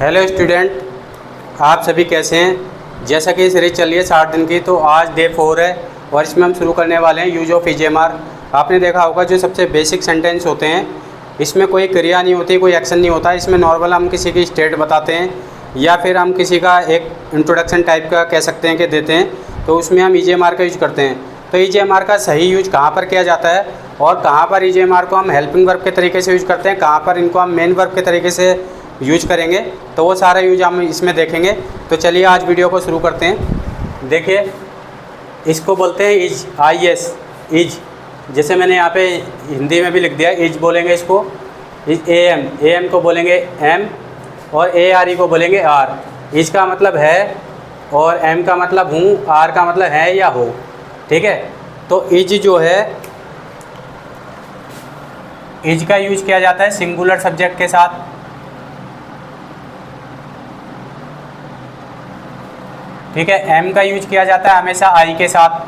Hello student, आप सभी कैसे हैं। जैसा कि सीरीज चल रही है 60 दिन की, तो आज डे 4 है और इसमें हम शुरू करने वाले हैं यूज ऑफ ईजेएमआर। आपने देखा होगा जो सबसे बेसिक सेंटेंस होते हैं, इसमें कोई क्रिया नहीं होती, कोई एक्शन नहीं होता। इसमें नॉर्मल हम किसी की स्टेट बताते हैं या फिर हम किसी का एक इंट्रोडक्शन टाइप का कह सकते हैं कि देते हैं, तो उसमें हम ईजेएमआर का यूज करते हैं। तो ईजेएमआर का सही यूज कहाँ पर किया जाता है और कहाँ पर ईजेएमआर को हम हेल्पिंग वर्ब के तरीके से यूज करते हैं, कहाँ पर इनको हम मेन वर्ब के तरीके से यूज करेंगे, तो वो सारा यूज हम इसमें देखेंगे। तो चलिए आज वीडियो को शुरू करते हैं। देखिए, इसको बोलते हैं इज, IS, इज। जैसे मैंने यहाँ पे हिंदी में भी लिख दिया, इज बोलेंगे इसको। इज AM को बोलेंगे M और ARE को बोलेंगे R। इज का मतलब है और M का मतलब हूँ, R का मतलब है या हो। ठीक है, तो इज जो है, इज का यूज किया जाता है सिंगुलर सब्जेक्ट के साथ। ठीक है, M का यूज किया जाता है हमेशा I के साथ,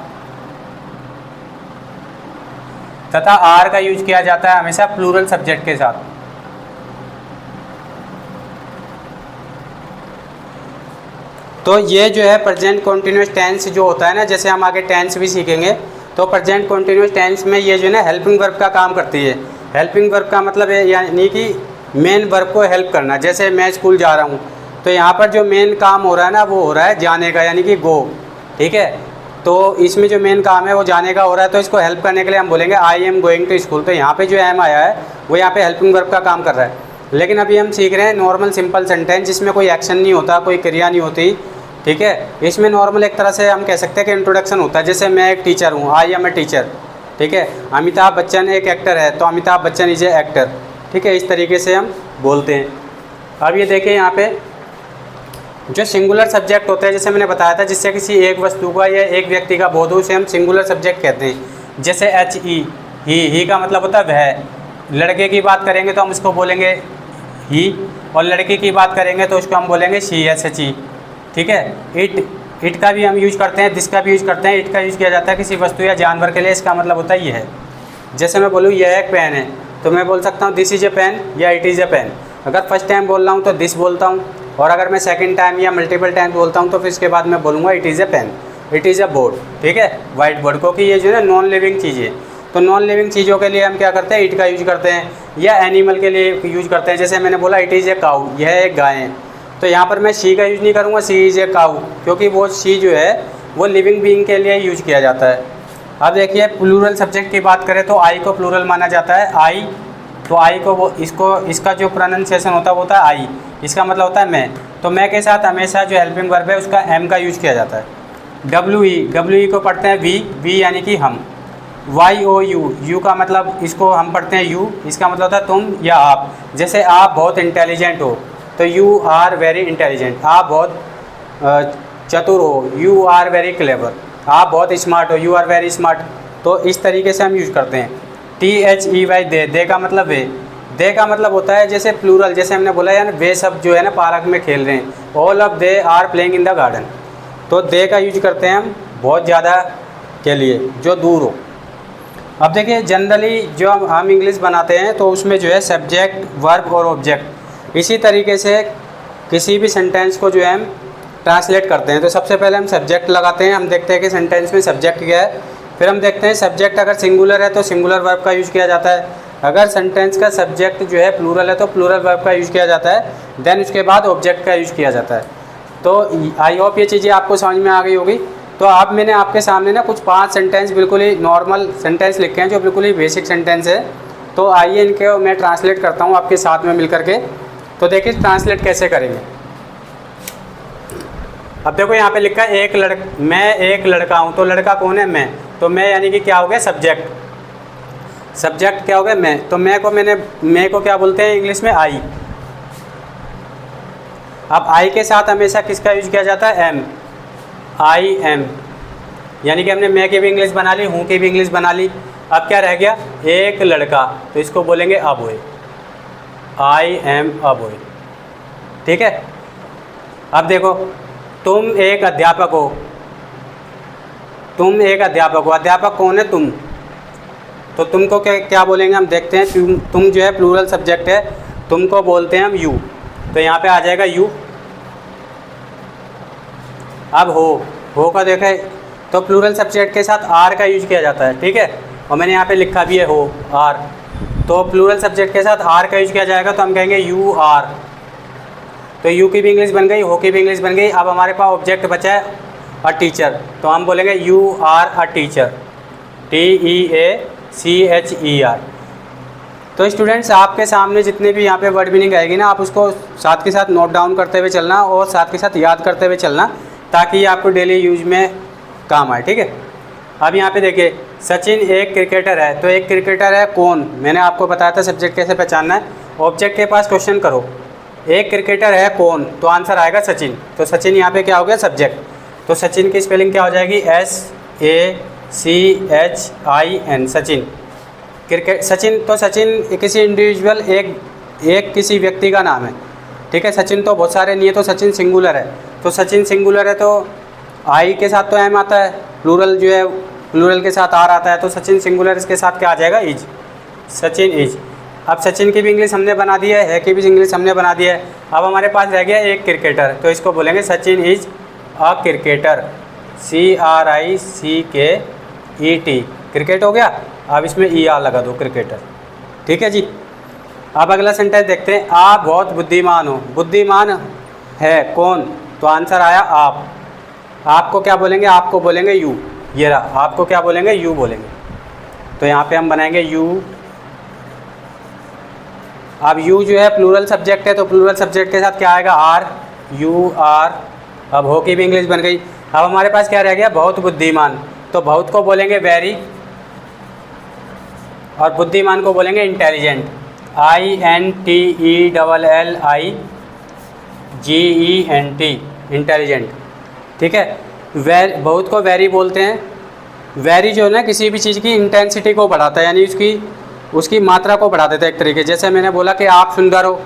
तथा R का यूज किया जाता है हमेशा प्लूरल सब्जेक्ट के साथ। तो ये जो है प्रेजेंट कॉन्टिन्यूस टेंस जो होता है ना, जैसे हम आगे टेंस भी सीखेंगे, तो प्रेजेंट कॉन्टिन्यूस टेंस में ये जो है ना हेल्पिंग वर्ब का काम करती है। हेल्पिंग वर्ब का मतलब है यानी कि मेन वर्ब को हेल्प करना। जैसे मैं स्कूल जा रहा हूँ, तो यहाँ पर जो मेन काम हो रहा है ना, वो हो रहा है जाने का, यानी कि गो। ठीक है, तो इसमें जो मेन काम है वो जाने का हो रहा है, तो इसको हेल्प करने के लिए हम बोलेंगे I am going to school. तो यहाँ पे जो एम आया है वो यहाँ पे हेल्पिंग वर्ब का काम कर रहा है। लेकिन अभी हम सीख रहे हैं नॉर्मल सिंपल सेंटेंस, जिसमें कोई एक्शन नहीं होता, कोई क्रिया नहीं होती। ठीक है, इसमें नॉर्मल एक तरह से हम कह सकते हैं कि इंट्रोडक्शन होता है। जैसे मैं एक टीचर हूँ, आई एम ए टीचर। ठीक है, अमिताभ बच्चन एक एक्टर है, तो Amitabh Bachchan is a actor. ठीक है, इस तरीके से हम बोलते हैं। अब ये देखिए, यहाँ पे जो सिंगुलर सब्जेक्ट होते हैं, जैसे मैंने बताया था, जिससे किसी एक वस्तु का या एक व्यक्ति का बोध हो, उसे हम सिंगुलर सब्जेक्ट कहते हैं। जैसे HE, ही का मतलब होता है वह। लड़के की बात करेंगे तो हम उसको बोलेंगे ही, और लड़की की बात करेंगे तो उसको हम बोलेंगे शी, SHE। ठीक है, इट का भी हम यूज करते हैं, दिस का भी यूज करते हैं। इट का यूज किया जाता है किसी वस्तु या जानवर के लिए, इसका मतलब होता है ये है। जैसे मैं बोलूँ यह एक पेन है, तो मैं बोल सकता हूँ दिस इज ए पेन या इट इज़ ए पेन। अगर फर्स्ट टाइम बोल रहा हूँ तो दिस बोलता हूँ, और अगर मैं सेकंड टाइम या मल्टीपल टाइम बोलता हूँ तो फिर इसके बाद मैं बोलूँगा it is a pen, it is a board. ठीक है, वाइट बोर्ड, क्योंकि ये जो है ना नॉन लिविंग चीज़ें, तो नॉन लिविंग चीज़ों के लिए हम क्या करते हैं, इट का यूज करते हैं। या एनिमल के लिए यूज करते हैं, जैसे मैंने बोला इट इज़ ए काऊ, यह एक गाय है, तो यहाँ पर मैं शी का यूज नहीं करूँगा, शी इज़ ए काऊ, क्योंकि वो शी जो है वो लिविंग बीइंग के लिए यूज किया जाता है। अब देखिए, प्लूरल सब्जेक्ट की बात करें तो आई को प्लूरल माना जाता है। आई, तो आई को वो इसका जो प्रोनाउंसिएशन होता है वो होता है आई, इसका मतलब होता है मैं। तो मैं के साथ हमेशा जो हेल्पिंग वर्ब है उसका एम का यूज किया जाता है। WE को पढ़ते हैं वी यानी कि हम। YOU, यू का मतलब इसको हम पढ़ते हैं यू, इसका मतलब होता है तुम या आप। जैसे आप बहुत इंटेलिजेंट हो, तो यू आर वेरी इंटेलिजेंट, आप बहुत चतुर हो, यू आर वेरी क्लेवर। आप बहुत स्मार्ट हो, यू आर वेरी स्मार्ट। तो इस तरीके से हम यूज करते हैं। THEY, दे का मतलब वे। दे का मतलब होता है जैसे प्लूरल, जैसे हमने बोला यार वे सब जो है ना पार्क में खेल रहे हैं, all of they are playing in the garden. तो दे का यूज करते हैं हम बहुत ज़्यादा के लिए, जो दूर हो। अब देखिए, जनरली जो हम इंग्लिश बनाते हैं तो उसमें जो है सब्जेक्ट, वर्ब और ऑब्जेक्ट, इसी तरीके से किसी भी सेंटेंस को जो है हम ट्रांसलेट करते हैं। तो सबसे पहले हम सब्जेक्ट लगाते हैं, हम देखते हैं कि सेंटेंस में सब्जेक्ट क्या है। फिर हम देखते हैं सब्जेक्ट अगर सिंगुलर है तो सिंगुलर वर्ब का यूज किया जाता है। अगर सेंटेंस का सब्जेक्ट जो है प्लूरल है तो प्लूरल वर्ब का यूज किया जाता है। देन उसके बाद ऑब्जेक्ट का यूज किया जाता है। तो आई होप ये चीज़ें आपको समझ में आ गई होगी। तो अब मैंने आपके सामने ना कुछ 5 सेंटेंस बिल्कुल ही नॉर्मल सेंटेंस लिखे हैं, जो बिल्कुल ही बेसिक सेंटेंस है। तो आइए इनके मैं ट्रांसलेट करता हूँ आपके साथ में मिल करके। तो देखिए ट्रांसलेट कैसे करेंगे। अब देखो यहाँ पे लिखा है मैं एक लड़का हूँ, तो लड़का कौन है, मैं। तो मैं यानी कि क्या हो गया, सब्जेक्ट। सब्जेक्ट क्या हो गया, मैं। तो मैं को क्या बोलते हैं इंग्लिश में, आई। अब आई के साथ हमेशा किसका यूज किया जाता है, एम। आई एम, यानी कि हमने मैं की भी इंग्लिश बना ली, हूँ की भी इंग्लिश बना ली। अब क्या रह गया, एक लड़का, तो इसको बोलेंगे a boy, I am a boy. ठीक है, अब देखो, तुम एक अध्यापक हो, तुम एक अध्यापक हो, अध्यापक कौन है, तुम। तो तुमको क्या बोलेंगे हम देखते हैं। तुम जो है प्लूरल सब्जेक्ट है, तुमको बोलते हैं हम यू। तो यहाँ पे आ जाएगा यू। अब हो का देखें तो प्लूरल सब्जेक्ट के साथ आर का यूज किया जाता है, ठीक है, और मैंने यहाँ पे लिखा भी है हो आर। तो प्लूरल सब्जेक्ट के साथ आर का यूज किया जाएगा तो हम कहेंगे यू आर। तो यू की भी इंग्लिश बन गई, हो की भी इंग्लिश बन गई। अब हमारे पास ऑब्जेक्ट बचा है अ टीचर, तो हम बोलेंगे you are a teacher, TEACHER। तो स्टूडेंट्स आपके सामने जितने भी यहाँ पे वर्ड मीनिंग आएगी ना, आप उसको साथ के साथ नोट डाउन करते हुए चलना और साथ के साथ याद करते हुए चलना, ताकि ये आपको डेली यूज में काम आए, ठीक है। अब यहाँ पे देखिए सचिन एक क्रिकेटर है, तो एक क्रिकेटर है कौन, मैंने आपको बताया था सब्जेक्ट कैसे पहचानना है। ऑब्जेक्ट के पास क्वेश्चन करो एक क्रिकेटर है कौन, तो आंसर आएगा सचिन। तो सचिन यहाँ पे क्या हो गया सब्जेक्ट। तो सचिन की स्पेलिंग क्या हो जाएगी SACHIN, सचिन। क्रिकेट सचिन, तो सचिन किसी इंडिविजुअल एक किसी व्यक्ति का नाम है, ठीक है। सचिन तो बहुत सारे नहीं है, तो सचिन सिंगुलर है। तो सचिन सिंगुलर है तो आई के साथ तो एम आता है, प्लूरल जो है प्लूरल के साथ आर आता है, तो सचिन सिंगुलर इसके साथ क्या आ जाएगा इज, सचिन इज। अब सचिन की भी इंग्लिश हमने बना दी है की भी इंग्लिश हमने बना दी है। अब हमारे पास रह गया एक क्रिकेटर, तो इसको बोलेंगे Sachin is a cricketer, CRICKET, cricket हो गया। अब इसमें ER लगा दो क्रिकेटर, ठीक है जी। अब अगला सेंटेंस देखते हैं, आप बहुत बुद्धिमान हो। बुद्धिमान है कौन, तो आंसर आया आप। आपको क्या बोलेंगे, आपको बोलेंगे यू, ये रहा, आपको क्या बोलेंगे यू बोलेंगे। तो यहाँ पे हम बनाएंगे यू। अब यू जो है प्लूरल सब्जेक्ट है, तो प्लूरल सब्जेक्ट के साथ क्या आएगा आर, यू आर। अब हो की भी इंग्लिश बन गई। अब हमारे पास क्या रह गया बहुत बुद्धिमान, तो बहुत को बोलेंगे वेरी और बुद्धिमान को बोलेंगे इंटेलिजेंट, INTELLIGENT, इंटेलिजेंट, ठीक है। बहुत को वेरी बोलते हैं। वेरी जो है ना किसी भी चीज़ की इंटेंसिटी को बढ़ाता है, यानी उसकी मात्रा को बढ़ा देता है एक तरीके। जैसे मैंने बोला कि आप सुंदर हो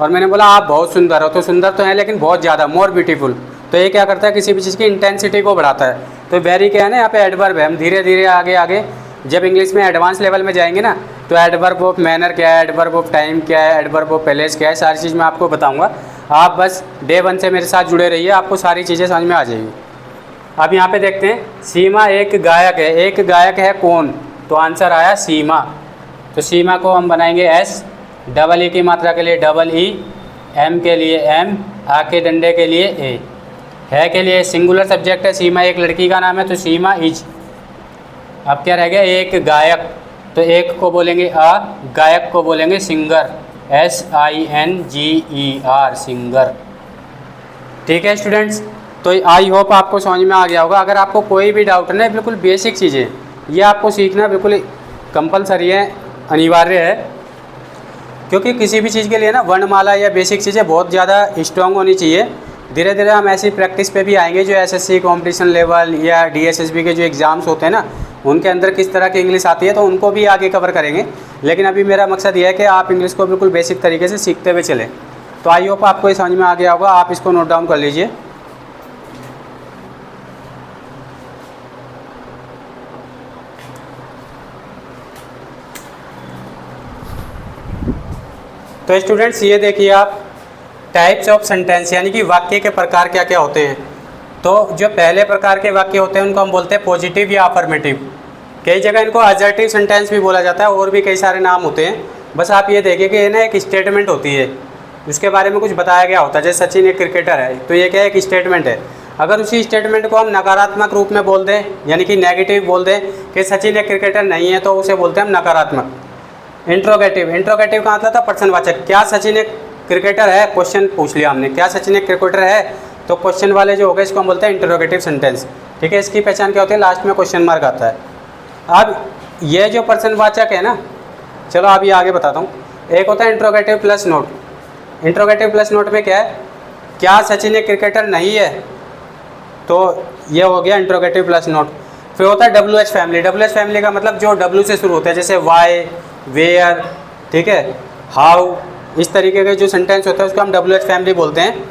और मैंने बोला आप बहुत सुंदर हो, तो सुंदर तो है लेकिन बहुत ज़्यादा, मोर ब्यूटीफुल। तो ये क्या करता है किसी भी चीज़ की इंटेंसिटी को बढ़ाता है। तो वेरी क्या है ना यहाँ पे एडवर्ब है। हम धीरे धीरे आगे जब इंग्लिश में एडवांस लेवल में जाएंगे ना, तो एडवर्ब ऑफ मैनर क्या है, एडवर्ब ऑफ टाइम क्या है, एडवर्ब ऑफ प्लेस क्या है, सारी चीज़ मैं आपको बताऊँगा। आप बस डे 1 से मेरे साथ जुड़े रहिए, आपको सारी चीज़ें समझ में आ जाएगी। अब यहाँ पे देखते हैं सीमा एक गायक है। एक गायक है कौन, तो आंसर आया सीमा। तो सीमा को हम बनाएंगे S, डबल ई की मात्रा के लिए डबल ई, एम के लिए एम, आ के डंडे के लिए ए, है के लिए सिंगुलर सब्जेक्ट है। सीमा एक लड़की का नाम है, तो सीमा इज। अब क्या रह गया एक गायक, तो एक को बोलेंगे अ, गायक को बोलेंगे सिंगर, SINGER, सिंगर, ठीक है स्टूडेंट्स। तो आई होप आपको समझ में आ गया होगा। अगर आपको कोई भी डाउट है, बिल्कुल बेसिक चीज़ें ये आपको सीखना बिल्कुल कंपलसरी है, अनिवार्य है, क्योंकि किसी भी चीज़ के लिए ना वर्णमाला या बेसिक चीज़ें बहुत ज़्यादा स्ट्रॉन्ग होनी चाहिए। धीरे धीरे हम ऐसी प्रैक्टिस पे भी आएंगे, जो SSC कंपटीशन लेवल या DSSB के जो एग्ज़ाम्स होते हैं ना, उनके अंदर किस तरह की इंग्लिश आती है, तो उनको भी आगे कवर करेंगे। लेकिन अभी मेरा मकसद ये है कि आप इंग्लिश को बिल्कुल बेसिक तरीके से सीखते हुए चलें। तो आई होप आपको ये समझ में आ गया होगा, आप इसको नोट डाउन कर लीजिए। तो स्टूडेंट्स ये देखिए आप, टाइप्स ऑफ सेंटेंस यानी कि वाक्य के प्रकार क्या क्या होते हैं। तो जो पहले प्रकार के वाक्य होते हैं उनको हम बोलते हैं पॉजिटिव या अफर्मेटिव। कई जगह इनको असर्टिव सेंटेंस भी बोला जाता है, और भी कई सारे नाम होते हैं। बस आप ये देखिए कि ये ना एक स्टेटमेंट होती है, उसके बारे में कुछ बताया गया होता है। जैसे सचिन एक क्रिकेटर है, तो ये क्या है एक स्टेटमेंट है। अगर उसी स्टेटमेंट को हम नकारात्मक रूप में बोल दें, यानी कि नेगेटिव बोल दें कि सचिन एक क्रिकेटर नहीं है, तो उसे बोलते हैं हम नकारात्मक। इंट्रोगेटिव, इंट्रोगेटिव का मतलब था प्रश्नवाचक, क्या सचिन एक क्रिकेटर है, क्वेश्चन पूछ लिया हमने, क्या सचिन एक क्रिकेटर है, तो क्वेश्चन वाले जो हो गए इसको हम बोलते हैं इंटरोगेटिव सेंटेंस, ठीक है। इसकी पहचान क्या होती है, लास्ट में क्वेश्चन मार्क आता है। अब ये जो प्रश्नवाचक है ना, चलो अभी आगे बताता हूँ। एक होता है interrogative plus note. Interrogative plus note में क्या है, क्या सचिन एक क्रिकेटर नहीं है, तो ये हो गया इंट्रोगेटिव प्लस नोट। फिर होता है WH फैमिली। WH फैमिली का मतलब जो W से शुरू होता है, जैसे वाई, वेयर, ठीक है, हाउ, इस तरीके के जो सेंटेंस होता है उसको हम WH फैमिली बोलते हैं।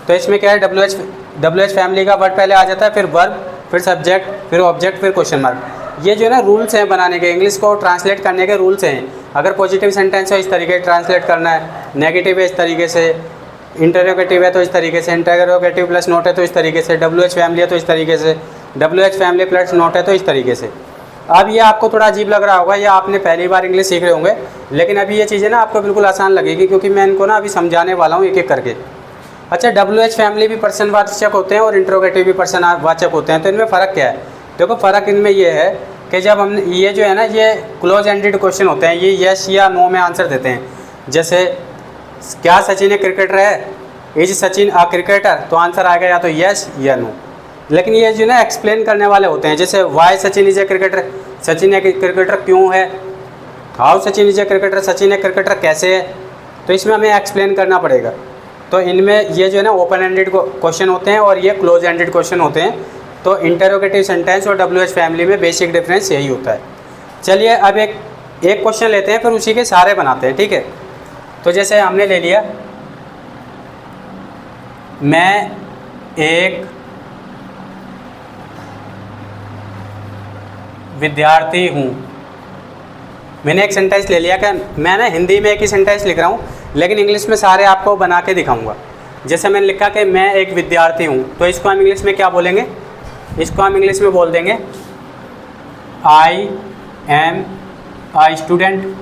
तो इसमें क्या है, WH फैमिली का वर्ड पहले आ जाता है, फिर वर्ब, फिर सब्जेक्ट, फिर ऑब्जेक्ट, फिर क्वेश्चन मार्क। ये जो है ना रूल्स हैं बनाने के, इंग्लिश को ट्रांसलेट करने के रूल्स हैं। अगर पॉजिटिव सेंटेंस है इस तरीके से ट्रांसलेट करना है, नेगेटिव है इस तरीके से, इंटरोगेटिव है तो इस तरीके से, इंटरोगेटिव प्लस नोट है तो इस तरीके से, WH फैमिली है तो इस तरीके से, WH फैमिली प्लस नोट है तो इस तरीके से। अब ये आपको थोड़ा अजीब लग रहा होगा, या आपने पहली बार इंग्लिश सीख रहे होंगे, लेकिन अभी ये चीज़ें ना आपको बिल्कुल आसान लगेगी, क्योंकि मैं इनको ना अभी समझाने वाला हूँ एक एक करके। अच्छा, WH फैमिली भी पर्सनवाचक होते हैं और इंटरोगेटिव भी पर्सनवाचक होते हैं, तो इनमें फ़र्क क्या है? देखो फ़र्क इनमें ये है कि जब हमने ये जो है ना, ये क्लोज एंडेड क्वेश्चन होते हैं, ये यस या नो में आंसर देते हैं। जैसे क्या सचिन एक क्रिकेटर है, इज सचिन अ क्रिकेटर, तो आंसर आएगा या तो यस या नो। लेकिन ये जो ना एक्सप्लेन करने वाले होते हैं, जैसे why Sachin is a cricketer, Sachin एक क्रिकेटर क्यों है, how Sachin is a cricketer, Sachin एक क्रिकेटर कैसे है, तो इसमें हमें एक्सप्लेन करना पड़ेगा। तो इनमें ये जो है ना ओपन एंडेड क्वेश्चन होते हैं और ये क्लोज एंडेड क्वेश्चन होते हैं। तो इंटरोगेटिव सेंटेंस और WH फैमिली में बेसिक डिफरेंस यही होता है। चलिए अब एक क्वेश्चन लेते हैं, फिर उसी के सारे बनाते हैं, ठीक है। तो जैसे हमने ले लिया, मैं एक विद्यार्थी हूँ। मैंने एक सेंटेंस ले लिया कि मैं ना हिंदी में एक ही सेंटेंस लिख रहा हूँ, लेकिन इंग्लिश में सारे आपको बना के दिखाऊंगा। जैसे मैंने लिखा कि मैं एक विद्यार्थी हूँ, तो इसको हम इंग्लिश में क्या बोलेंगे? इसको हम इंग्लिश में बोल देंगे I am a student.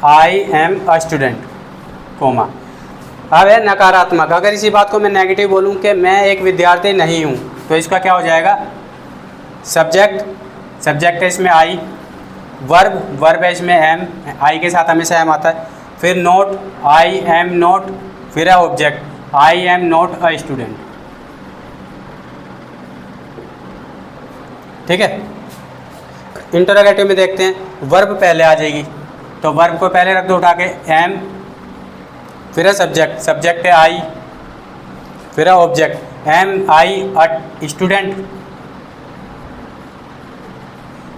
I am a student, comma. अब है नकारात्मक, अगर इसी बात को मैं नेगेटिव बोलूँ कि मैं एक विद्यार्थी नहीं हूँ, तो इसका क्या हो जाएगा? सब्जेक्ट, सब्जेक्ट है इसमें आई, वर्ब है इसमें एम, आई के साथ हमेशा एम आता है, फिर नोट, आई एम नोट, फिर है object, I am not a student. ठीक है। इंटरोगेटिव में देखते हैं, वर्ब पहले आ जाएगी, तो वर्ब को पहले रख दो उठा के, एम, फिर है सब्जेक्ट, सब्जेक्ट है आई, फिर है object, am I a student.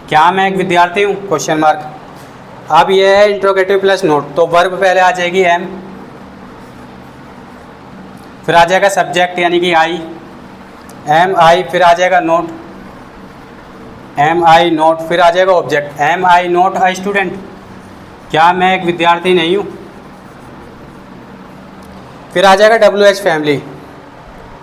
क्या मैं एक विद्यार्थी हूँ? Question mark. अब ये है इंटरोगेटिव प्लस नोट, तो वर्ब पहले आ जाएगी एम, फिर आ जाएगा सब्जेक्ट यानी कि आई, एम आई, फिर आ जाएगा नोट, एम आई नोट, फिर आ जाएगा object, am I not a student. क्या मैं एक विद्यार्थी नहीं हूँ? फिर आ जाएगा WH फैमिली।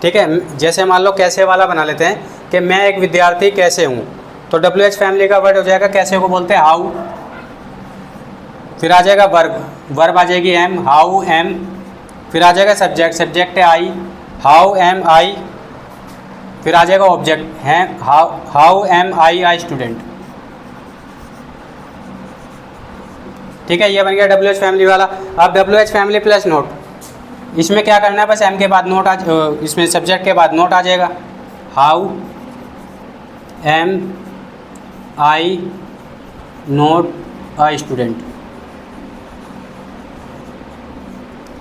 ठीक है, जैसे मान लो कैसे वाला बना लेते हैं कि मैं एक विद्यार्थी कैसे हूँ, तो WH फैमिली का वर्ड हो जाएगा कैसे को बोलते हैं हाउ, फिर आ जाएगा वर्ब आ जाएगी एम, हाउ एम, फिर आ जाएगा सब्जेक्ट, सब्जेक्ट है आई, हाउ एम आई, फिर आ जाएगा ऑब्जेक्ट है how am I a student. ठीक है, ये बन गया WH फैमिली वाला। अब WH फैमिली प्लस नोट, इसमें क्या करना है, बस एम के बाद नोट इसमें सब्जेक्ट के बाद नोट आ जाएगा, how am I not a student,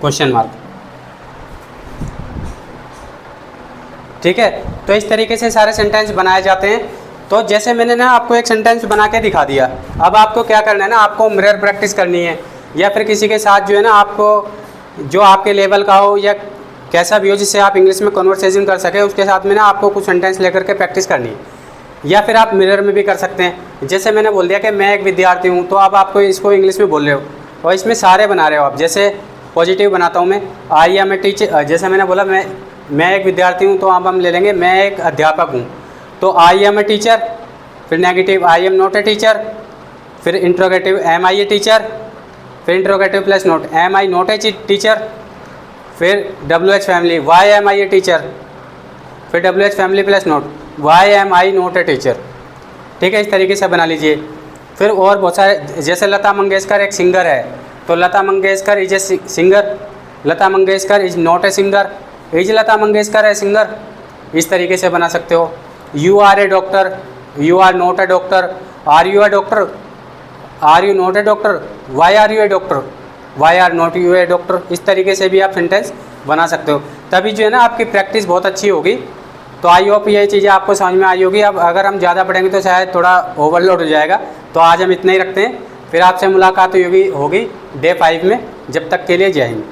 question mark. ठीक है, तो इस तरीके से सारे सेंटेंस बनाए जाते हैं। तो जैसे मैंने ना आपको एक सेंटेंस बना के दिखा दिया, अब आपको क्या करना है ना, आपको मिरर प्रैक्टिस करनी है, या फिर किसी के साथ जो है ना आपको जो आपके लेवल का हो या कैसा भी हो जिससे आप इंग्लिश में कन्वर्सेशन कर सके, उसके साथ में ना आपको कुछ सेंटेंस लेकर के प्रैक्टिस करनी है। या फिर आप मिरर में भी कर सकते हैं। जैसे मैंने बोल दिया कि मैं एक विद्यार्थी हूँ, तो अब आपको इसको इंग्लिश में बोल रहे हो और इसमें सारे बना रहे हो आप। जैसे पॉजिटिव बनाता हूँ मैं, आई एम ए टीचर, जैसे मैंने बोला मैं एक विद्यार्थी हूँ, तो अब हम ले लेंगे मैं एक अध्यापक हूँ, तो आई एम ए टीचर, फिर negative I am not a teacher, फिर interrogative am I a teacher, फिर interrogative plus not am I not a teacher, फिर WH family why am I a teacher, फिर WH family plus not why am I not a teacher. ठीक है, इस तरीके से बना लीजिए। फिर और बहुत सारे, जैसे लता मंगेशकर एक सिंगर है, तो Lata Mangeshkar is a singer, Lata Mangeshkar is not a singer, is Lata Mangeshkar a singer. इस तरीके से बना सकते हो। You are a doctor, you are not a doctor, are you a doctor, are you not a doctor, why are you a doctor, why are not you a doctor. इस तरीके से भी आप सेंटेंस बना सकते हो। तभी जो है ना आपकी प्रैक्टिस बहुत अच्छी होगी। तो आई होप ये चीज़ें आपको समझ में आई होगी। अब अगर हम ज़्यादा पढ़ेंगे तो शायद थोड़ा ओवरलोड हो जाएगा, तो आज हम इतना ही रखते हैं। फिर आपसे मुलाकात होगी डे 5 में। जब तक के लिए जय हिंद।